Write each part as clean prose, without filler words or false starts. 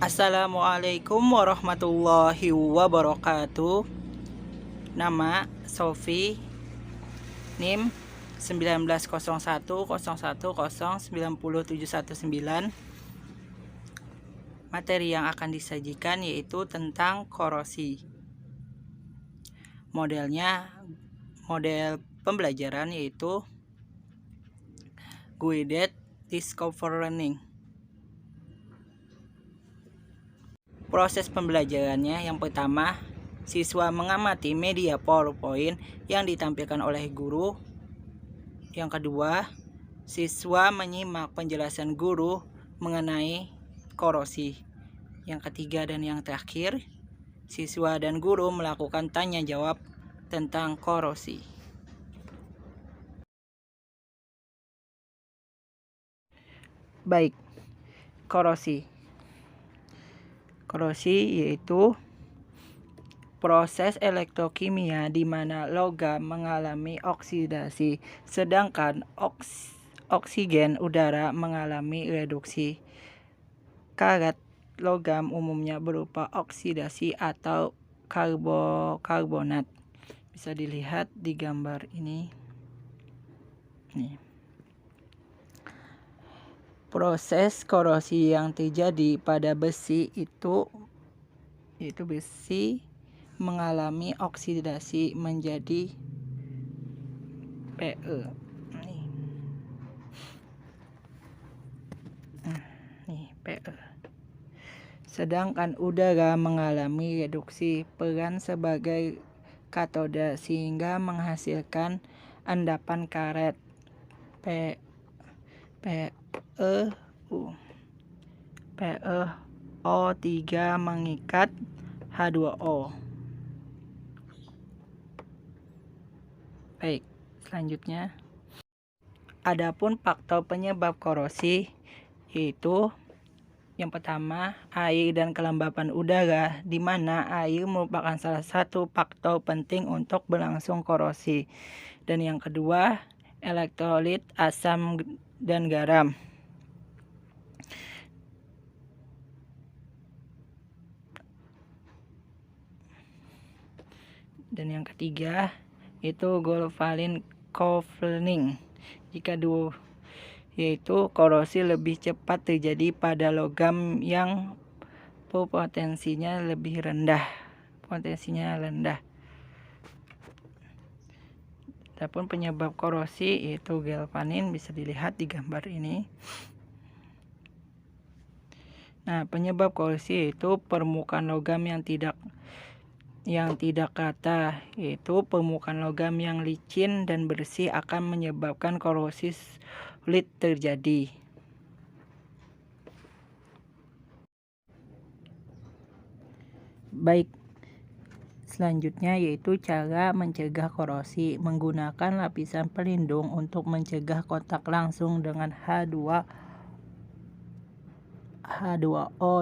Assalamualaikum warahmatullahi wabarakatuh. Nama Sofi, NIM 190101090719. Materi yang akan disajikan yaitu tentang korosi. Model pembelajaran yaitu Guided Discover Learning. Proses pembelajarannya yang pertama, siswa mengamati media PowerPoint yang ditampilkan oleh guru. Yang kedua, siswa menyimak penjelasan guru mengenai korosi. Yang ketiga dan yang terakhir, siswa dan guru melakukan tanya jawab tentang korosi. Baik, korosi. Korosi yaitu proses elektrokimia di mana logam mengalami oksidasi, sedangkan oksigen udara mengalami reduksi. Karat logam umumnya berupa oksidasi atau karbonat. Bisa dilihat di gambar ini. Nih. Proses korosi yang terjadi pada besi itu besi mengalami oksidasi menjadi Pe. Nih, Pe. Sedangkan udara mengalami reduksi peran sebagai katoda sehingga menghasilkan endapan karet PeO3 mengikat H2O. Baik, selanjutnya adapun faktor penyebab korosi yaitu yang pertama, air dan kelembapan udara, di mana air merupakan salah satu faktor penting untuk berlangsung korosi. Dan yang kedua, elektrolit asam dan garam. Dan yang ketiga, itu Goldvalent Coupling. Yaitu korosi lebih cepat terjadi pada logam yang potensinya rendah. Adapun penyebab korosi yaitu galvanin, bisa dilihat di gambar ini. Nah, penyebab korosi yaitu permukaan logam yang tidak rata, yaitu permukaan logam yang licin dan bersih akan menyebabkan korosi sulit terjadi. Baik, selanjutnya yaitu cara mencegah korosi menggunakan lapisan pelindung untuk mencegah kontak langsung dengan H2O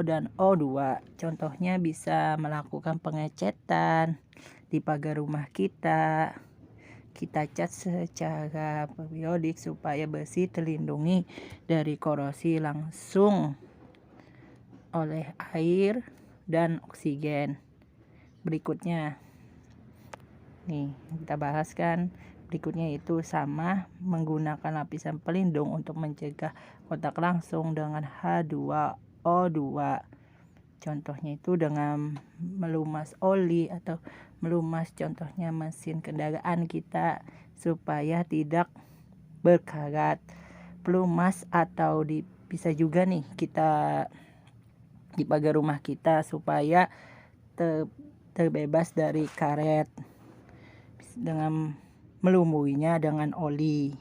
dan O2. Contohnya bisa melakukan pengecetan di pagar rumah kita cat secara periodik supaya besi terlindungi dari korosi langsung oleh air dan oksigen. Berikutnya nih kita bahas kan, berikutnya itu sama menggunakan lapisan pelindung untuk mencegah kontak langsung dengan H2O2. Contohnya itu dengan melumas oli atau melumas contohnya mesin kendaraan kita supaya tidak berkarat. Pelumas atau bisa juga nih kita di pagar rumah kita supaya terbebas dari karet dengan melumuinya dengan oli.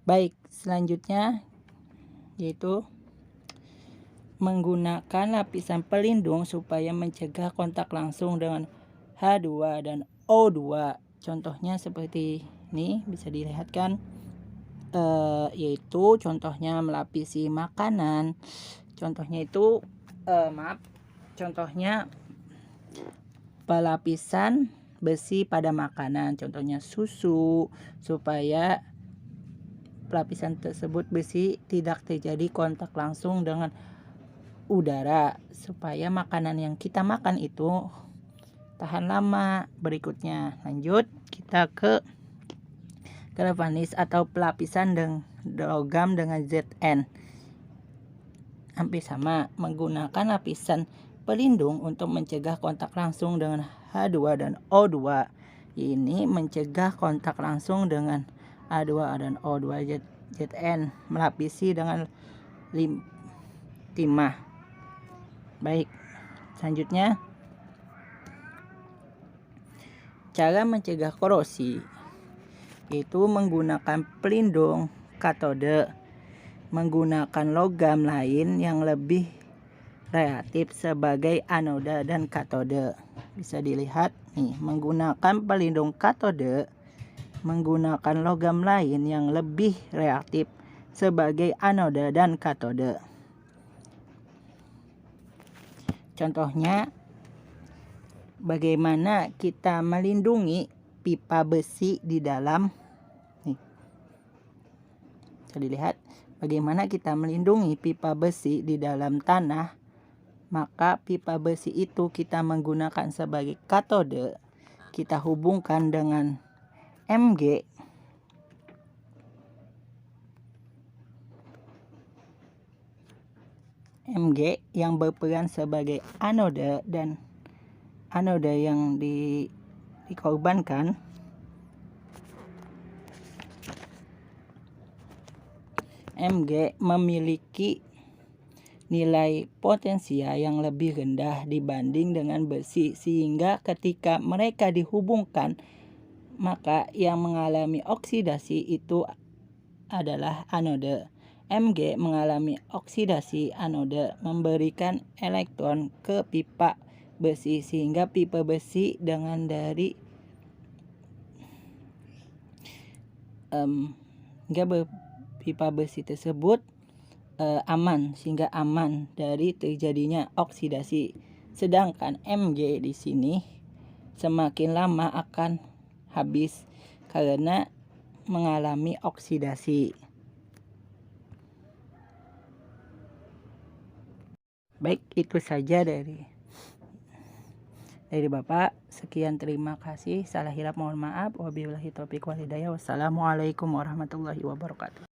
Baik, selanjutnya yaitu menggunakan lapisan pelindung supaya mencegah kontak langsung dengan H2 dan O2. Contohnya seperti ini, bisa dilihat kan, yaitu contohnya melapisi makanan. Contohnya itu contohnya pelapisan besi pada makanan, contohnya susu, supaya pelapisan tersebut besi tidak terjadi kontak langsung dengan udara supaya makanan yang kita makan itu tahan lama. Berikutnya lanjut kita ke galvanis atau pelapisan logam dengan Zn. Hampir sama, menggunakan lapisan pelindung untuk mencegah kontak langsung dengan H2 dan O2. Ini mencegah kontak langsung dengan H2 dan O2. Zn melapisi dengan timah. Baik, selanjutnya cara mencegah korosi itu menggunakan pelindung katode, menggunakan logam lain yang lebih reaktif sebagai anoda dan katode. Bisa dilihat nih, menggunakan pelindung katode, menggunakan logam lain yang lebih reaktif sebagai anoda dan katode. Contohnya, bagaimana kita melindungi pipa besi di dalam nih. Bisa dilihat bagaimana kita melindungi pipa besi di dalam tanah. Maka pipa besi itu kita menggunakan sebagai katode, kita hubungkan dengan Mg. Mg yang berperan sebagai anoda dan anoda yang dikorbankan. Mg memiliki nilai potensial yang lebih rendah dibanding dengan besi, sehingga ketika mereka dihubungkan maka yang mengalami oksidasi itu adalah anoda. Mg mengalami oksidasi anoda, memberikan elektron ke pipa besi sehingga pipa besi dengan dari pipa besi tersebut aman, sehingga aman dari terjadinya oksidasi. Sedangkan Mg di sini semakin lama akan habis karena mengalami oksidasi. Baik, itu saja dari Bapak. Sekian, terima kasih. Salah hilap mohon maaf. Wabillahi taufiq wal hidayah. Wassalamualaikum warahmatullahi wabarakatuh.